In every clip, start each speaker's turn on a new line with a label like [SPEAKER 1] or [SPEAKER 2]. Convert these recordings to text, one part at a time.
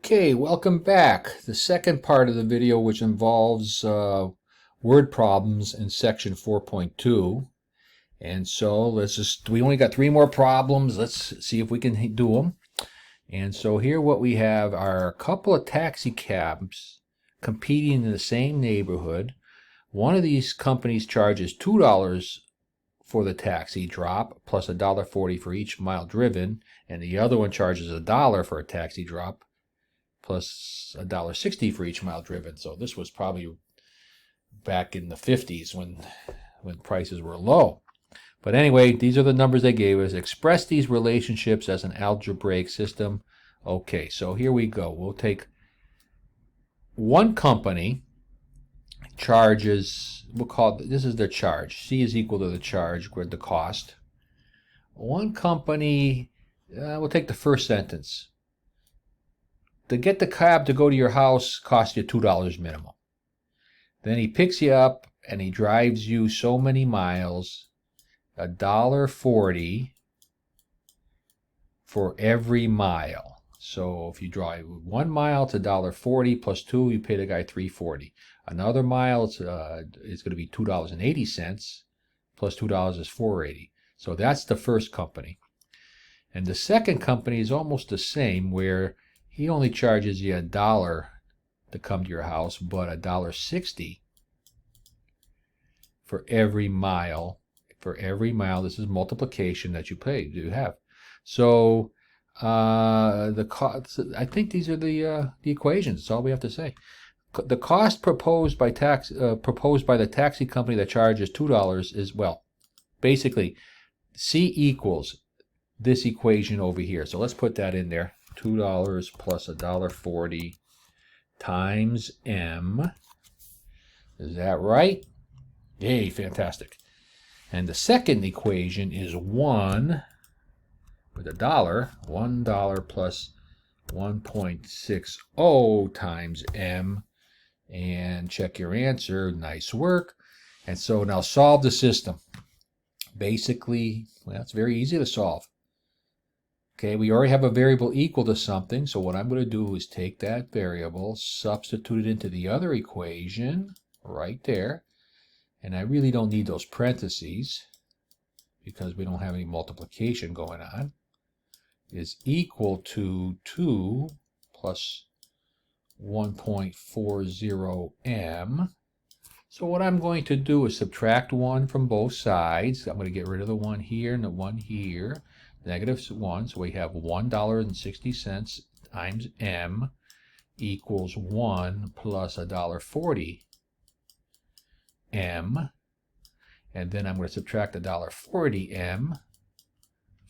[SPEAKER 1] Okay, welcome back. The second part of the video, which involves word problems in section 4.2. And so we only got 3 more problems. Let's see if we can do them. And so here what we have are a couple of taxi cabs competing in the same neighborhood. One of these companies charges $2 for the taxi drop plus $1.40 for each mile driven, and the other one charges $1 for a taxi drop plus $1.60 for each mile driven. So this was probably back in the 50s when prices were low. But anyway, these are the numbers they gave us. Express these relationships as an algebraic system. Okay, so here we go. We'll take one company charges, we'll call it, this is their charge. C is equal to the charge, with the cost. One company, we'll take the first sentence. To get the cab to go to your house costs you $2 minimum. Then he picks you up and he drives you so many miles, $1.40 for every mile. So if you drive 1 mile, it's $1.40 plus 2, you pay the guy $3.40. Another mile, it's going to be $2.80 plus $2 is $4.80. So that's the first company. And the second company is almost the same, where he only charges you $1 to come to your house, but $1.60 for every mile. For every mile, this is multiplication that you have. So the cost. I think these are the equations. That's all we have to say. The cost proposed by the taxi company that charges $2 is, well, basically C equals this equation over here. So let's put that in there. $2 plus $1.40 times M. Is that right? Yay, fantastic. And the second equation is 1 with $1 plus 1.60 times M. And check your answer. Nice work. And so now solve the system. Basically, well, it's very easy to solve. Okay, we already have a variable equal to something, so what I'm going to do is take that variable, substitute it into the other equation, right there, and I really don't need those parentheses, because we don't have any multiplication going on, is equal to 2 plus 1.40m. So what I'm going to do is subtract 1 from both sides. I'm going to get rid of the 1 here and the 1 here. -1, so we have $1.60 times M equals 1 plus $1.40 M. And then I'm going to subtract $1.40 M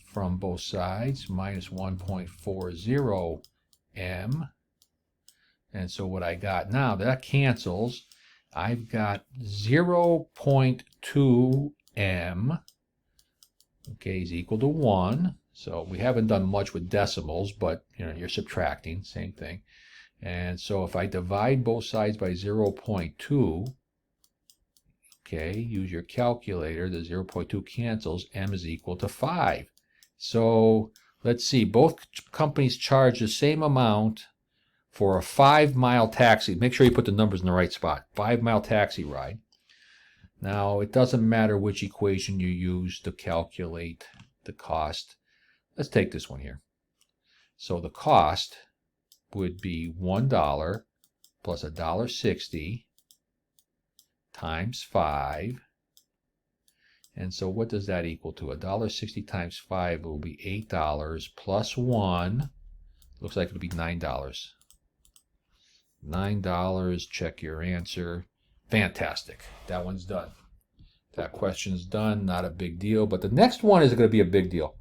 [SPEAKER 1] from both sides, minus 1.40 M. And so what I got now, that cancels. I've got 0.2 M. Okay, is equal to 1. So we haven't done much with decimals, but you're subtracting, same thing. And so if I divide both sides by 0.2, okay, use your calculator, the 0.2 cancels, M is equal to 5. So let's see, both companies charge the same amount for a 5-mile taxi. Make sure you put the numbers in the right spot. 5-mile taxi ride. Now, it doesn't matter which equation you use to calculate the cost. Let's take this one here. So the cost would be $1 plus $1.60 times 5. And so what does that equal to? $1.60 times 5 will be $8 plus 1. Looks like it'll be $9. $9, check your answer. Fantastic. That one's done. That question's done. Not a big deal. But the next one is going to be a big deal.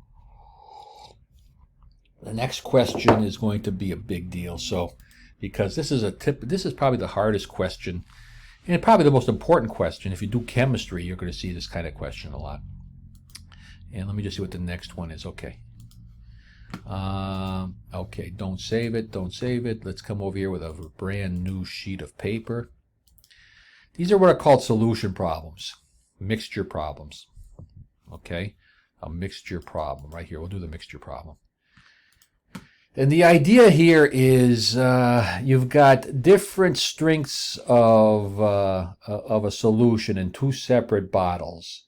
[SPEAKER 1] The next question is going to be a big deal. So, because this is probably the hardest question, and probably the most important question. If you do chemistry, you're going to see this kind of question a lot. And let me just see what the next one is. Okay. Okay, don't save it. Don't save it. Let's come over here with a brand new sheet of paper. These are what are called solution problems, mixture problems. Okay, a mixture problem right here. We'll do the mixture problem. And the idea here is you've got different strengths of a solution in two separate bottles.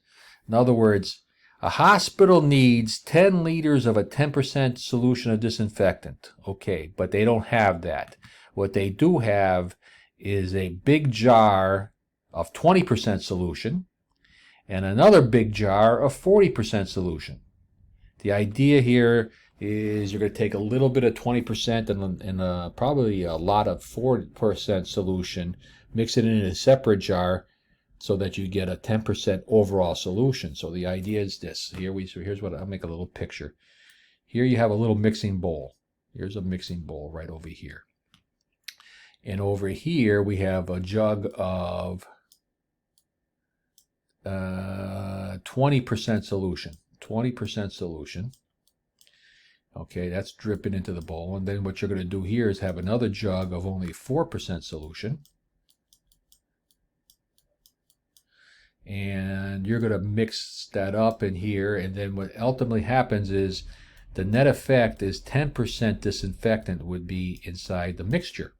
[SPEAKER 1] In other words, a hospital needs 10 liters of a 10% solution of disinfectant. Okay, but they don't have that. What they do have is a big jar of 20% solution and another big jar of 40% solution. The idea here is you're going to take a little bit of 20% and probably a lot of 4% solution, mix it in a separate jar so that you get a 10% overall solution. So the idea is this. Here's what I'll make a little picture. Here you have a little mixing bowl. Here's a mixing bowl right over here. And over here we have a jug of 20% solution. 20% solution. Okay, that's dripping into the bowl. And then what you're going to do here is have another jug of only 4% solution. And you're going to mix that up in here. And then what ultimately happens is the net effect is 10% disinfectant would be inside the mixture.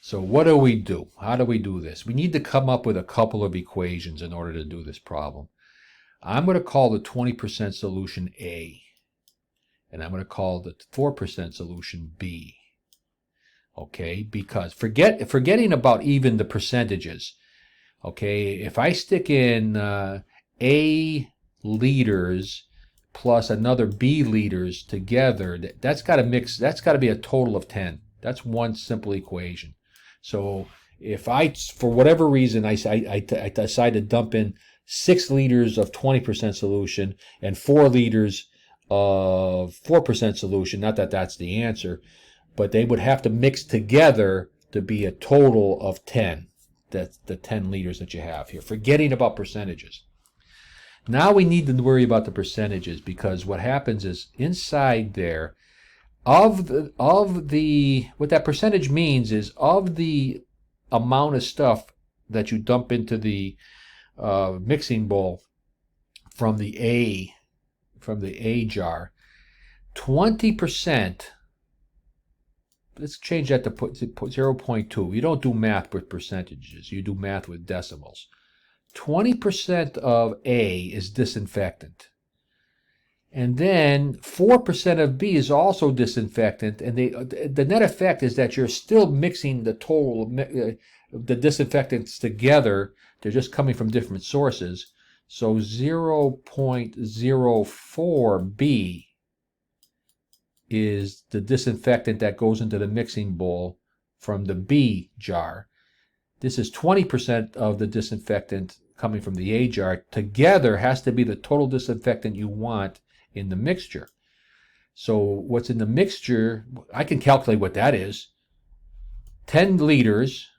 [SPEAKER 1] So what do we do? How do we do this? We need to come up with a couple of equations in order to do this problem. I'm going to call the 20% solution A. And I'm going to call the 4% solution B. Okay, because forgetting about even the percentages. Okay, if I stick in A liters plus another B liters together, that's got to mix. That's got to be a total of 10. That's one simple equation. So if for whatever reason, I decide to dump in 6 liters of 20% solution and 4 liters of 4% solution, not that that's the answer, but they would have to mix together to be a total of 10. That's the 10 liters that you have here, forgetting about percentages. Now we need to worry about the percentages, because what happens is inside there, what that percentage means is of the amount of stuff that you dump into the mixing bowl from the A jar, 20%, let's change that to 0.2. You don't do math with percentages, you do math with decimals. 20% of A is disinfectant. And then 4% of B is also disinfectant, and the net effect is that you're still mixing the total, the disinfectants together. They're just coming from different sources. So 0.04 B is the disinfectant that goes into the mixing bowl from the B jar. This is 20% of the disinfectant coming from the A jar. Together has to be the total disinfectant you want in the mixture. So what's in the mixture, I can calculate what that is. 10 liters.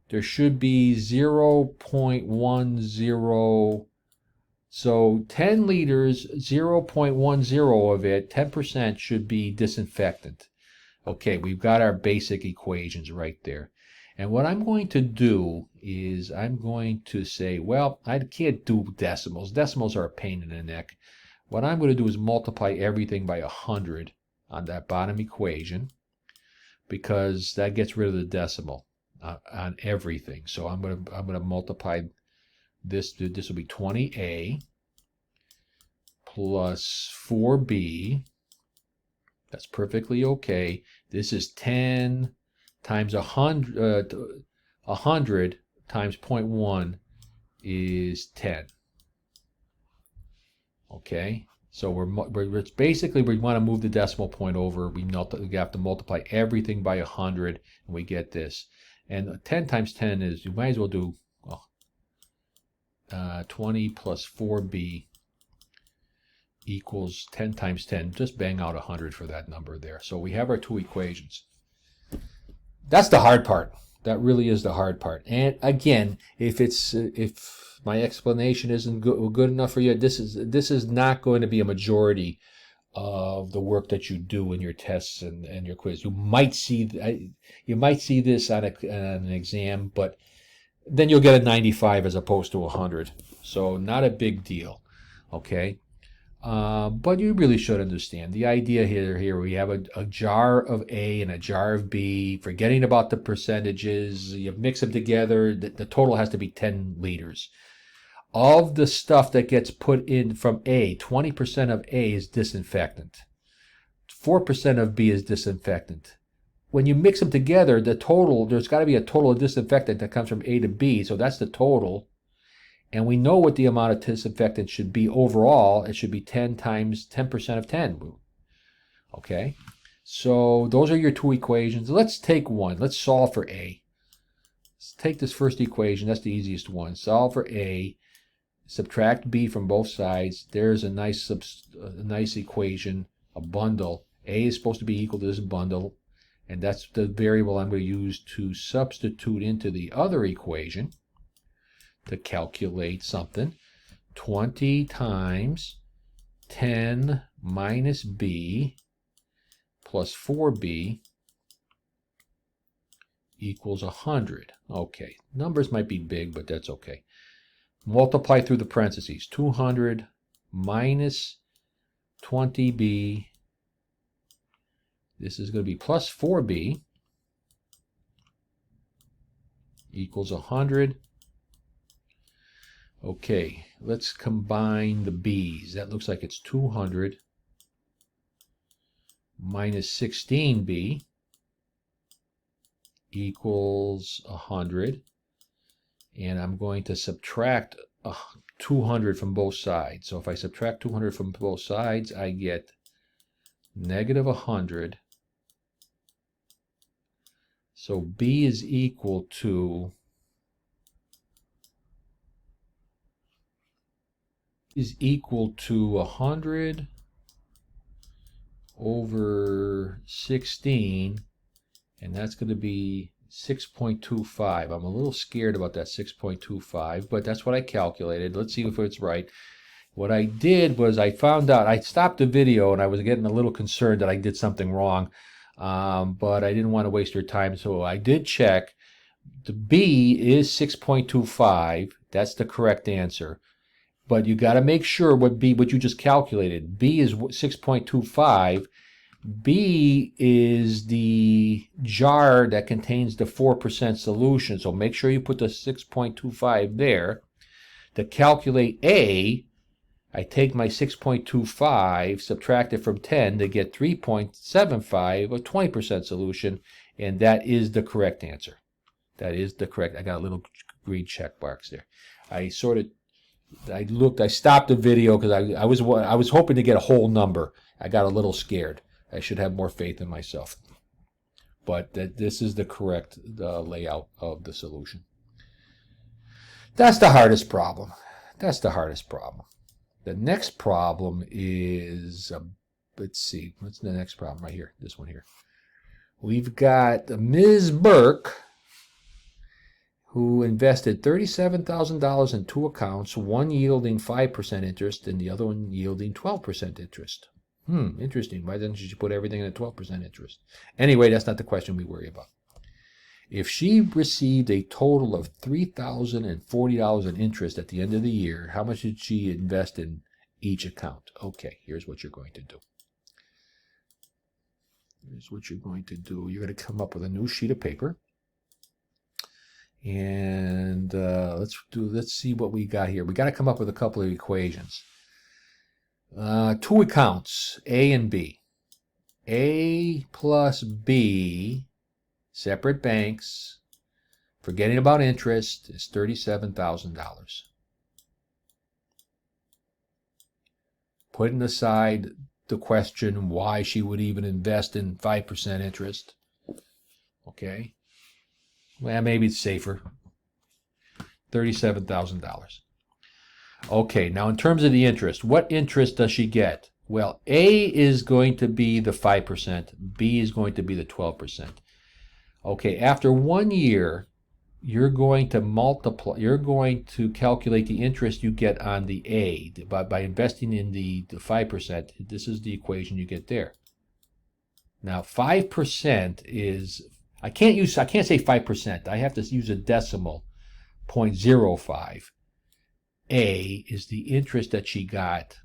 [SPEAKER 1] There should be 0.10. So 10 liters, 0.10 of it, 10% should be disinfectant. Okay, we've got our basic equations right there. And what I'm going to do is I'm going to say, well, I can't do decimals. Decimals are a pain in the neck. What I'm going to do is multiply everything by 100 on that bottom equation, because that gets rid of the decimal on everything. So I'm going to multiply this. This will be 20A plus 4B. That's perfectly okay. This is 10 times 100. 100 times 0.1 is 10. Okay, so it's basically we want to move the decimal point over. We have to multiply everything by 100, and we get this. And 10 times 10 is, you might as well do 20 plus 4b equals 10 times 10. Just bang out 100 for that number there. So we have our two equations. That's the hard part. That really is the hard part. And again, if my explanation isn't good enough for you, this is not going to be a majority of the work that you do in your tests and your quiz. You might see this on an exam, but then you'll get a 95 as opposed to 100. So not a big deal. Okay. But you really should understand the idea here. We have a jar of A and a jar of B. Forgetting about the percentages, you mix them together. The total has to be 10 liters. Of the stuff that gets put in from A, 20% of A is disinfectant. 4% of B is disinfectant. When you mix them together, the total, there's got to be a total of disinfectant that comes from A to B. So that's the total. And we know what the amount of disinfectant should be overall. It should be 10 times 10% of 10. Okay? So those are your two equations. Let's take one. Let's solve for A. Let's take this first equation. That's the easiest one. Solve for A. Subtract B from both sides. There's a nice equation, a bundle. A is supposed to be equal to this bundle. And that's the variable I'm going to use to substitute into the other equation to calculate something. 20 times 10 minus B plus 4B equals 100. Okay, numbers might be big, but that's okay. Multiply through the parentheses. 200 minus 20B. This is going to be plus 4B equals 100. Okay, let's combine the B's. That looks like it's 200 minus 16B equals 100. And I'm going to subtract 200 from both sides. So if I subtract 200 from both sides, I get negative 100. So B is equal to 100 over 16, and that's going to be 6.25. I'm a little scared about that 6.25, but that's what I calculated. Let's see if it's right. What I did was I found out, I stopped the video and I was getting a little concerned that I did something wrong, but I didn't want to waste your time, so I did check. The B is 6.25. That's the correct answer. But you got to make sure what you just calculated. B is 6.25. B is the jar that contains the 4% solution. So make sure you put the 6.25 there. To calculate A, I take my 6.25, subtract it from 10 to get 3.75, a 20% solution, and that is the correct answer. That is the correct. I got a little green check box there. I stopped the video because I was hoping to get a whole number. I got a little scared. I should have more faith in myself. But this is the correct layout of the solution. That's the hardest problem. That's the hardest problem. The next problem is, let's see, what's the next problem right here? This one here. We've got Ms. Burke, who invested $37,000 in two accounts, one yielding 5% interest and the other one yielding 12% interest. Interesting. Why didn't she put everything in at 12% interest? Anyway, that's not the question we worry about. If she received a total of $3,040 in interest at the end of the year, how much did she invest in each account? Okay, here's what you're going to do. Here's what you're going to do. You're going to come up with a new sheet of paper. And let's see what we got here. We got to come up with a couple of equations. Two accounts, A and B. A plus B, separate banks, forgetting about interest, is $37,000. Putting aside the question why she would even invest in 5% interest. Okay. Well, maybe it's safer. $37,000. Okay, now in terms of the interest, what interest does she get? Well, A is going to be the 5%, B is going to be the 12%. Okay, after 1 year, you're going to calculate the interest you get on the A by investing in the 5%. This is the equation you get there. Now, 5% is, I can't say 5%. I have to use a decimal, 0.05. A is the interest that she got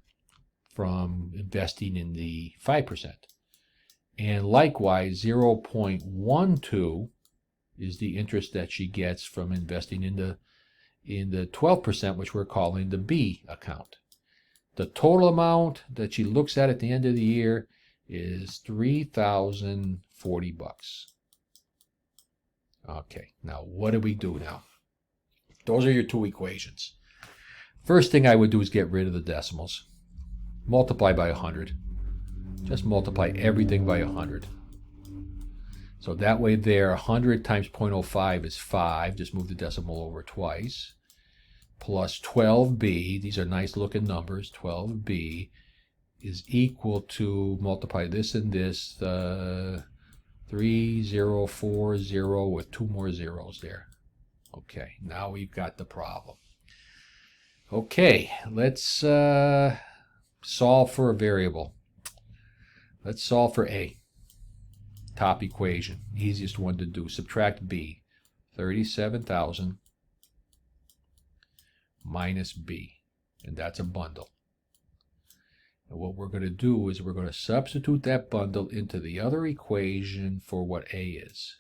[SPEAKER 1] from investing in the 5%. And likewise, 0.12 is the interest that she gets from investing in the 12%, which we're calling the B account. The total amount that she looks at the end of the year is $3,040. Okay, now what do we do now? Those are your two equations. First thing I would do is get rid of the decimals. Multiply by 100. Just multiply everything by 100. So that way there, 100 times 0.05 is 5. Just move the decimal over twice. Plus 12b, these are nice looking numbers, 12b is equal to, multiply this and this, 3040 with 2 more zeros there. Okay, now we've got the problem. Okay, let's solve for a variable. Let's solve for a. Top equation, easiest one to do. Subtract b, 37,000 minus b, and that's a bundle. And what we're going to do is we're going to substitute that bundle into the other equation for what a is.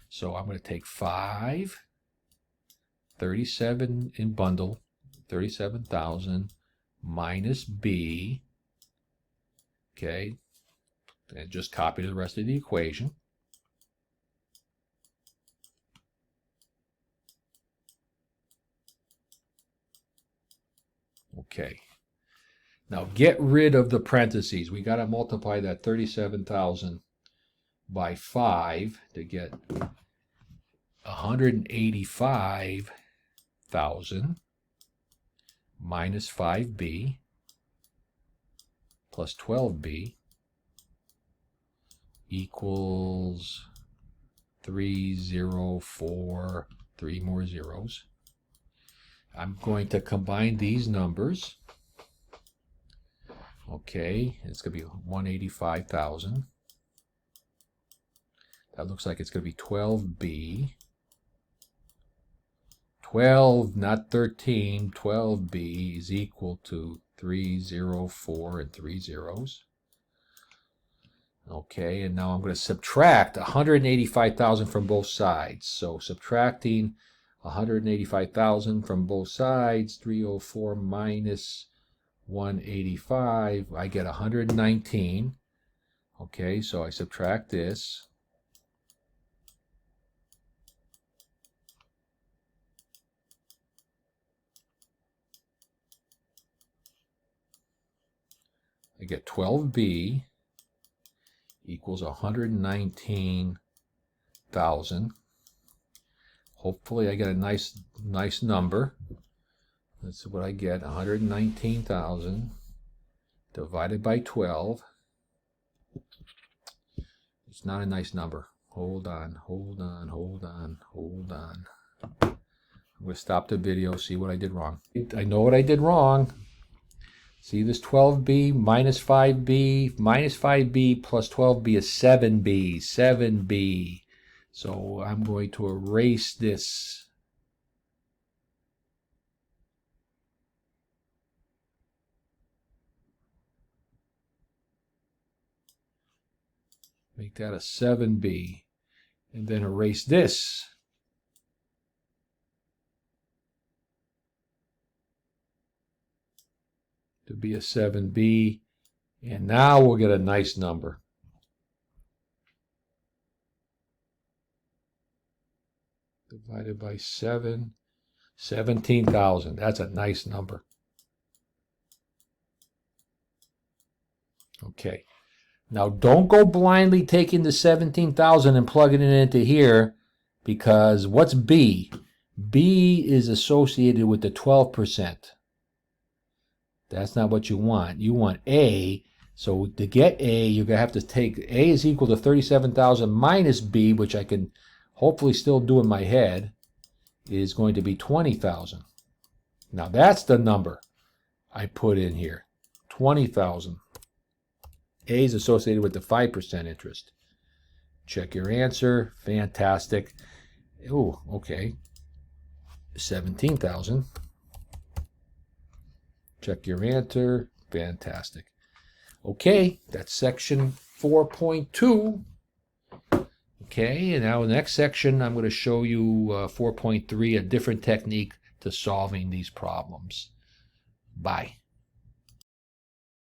[SPEAKER 1] So I'm going to take 37 in bundle, 37,000 minus b, okay, and just copy the rest of the equation. Okay. Now get rid of the parentheses. We got to multiply that 37,000 by 5 to get 185,000 minus 5b plus 12b equals 304, 3 more zeros. I'm going to combine these numbers. Okay, it's going to be 185,000. That looks like it's going to be 12b. 12, not 13, 12b is equal to 304 and 3 zeros. Okay, and now I'm going to subtract 185,000 from both sides. So subtracting 185,000 from both sides, 304 minus 185, I get 119. Okay, so I subtract this. I get 12b equals 119,000. Hopefully I get a nice number. That's what I get, 119,000 divided by 12. It's not a nice number. Hold on. I'm going to stop the video, see what I did wrong. I know what I did wrong. See this 12b minus 5b, minus 5b plus 12b is 7b. So I'm going to erase this. Make that a 7b. And then erase this. To be a 7b. And now we'll get a nice number. Divided by 7, 17,000. That's a nice number. Okay. Now don't go blindly taking the 17,000 and plugging it into here, because what's B? B is associated with the 12%. That's not what you want. You want A. So to get A, you're going to have to take A is equal to 37,000 minus B, which I can hopefully still do in my head, is going to be 20,000. Now that's the number I put in here, 20,000. A is associated with the 5% interest. Check your answer. Fantastic. Oh, okay. 17,000. Check your answer. Fantastic. Okay, that's section 4.2. Okay, and now in the next section, I'm going to show you 4.3, a different technique to solving these problems. Bye.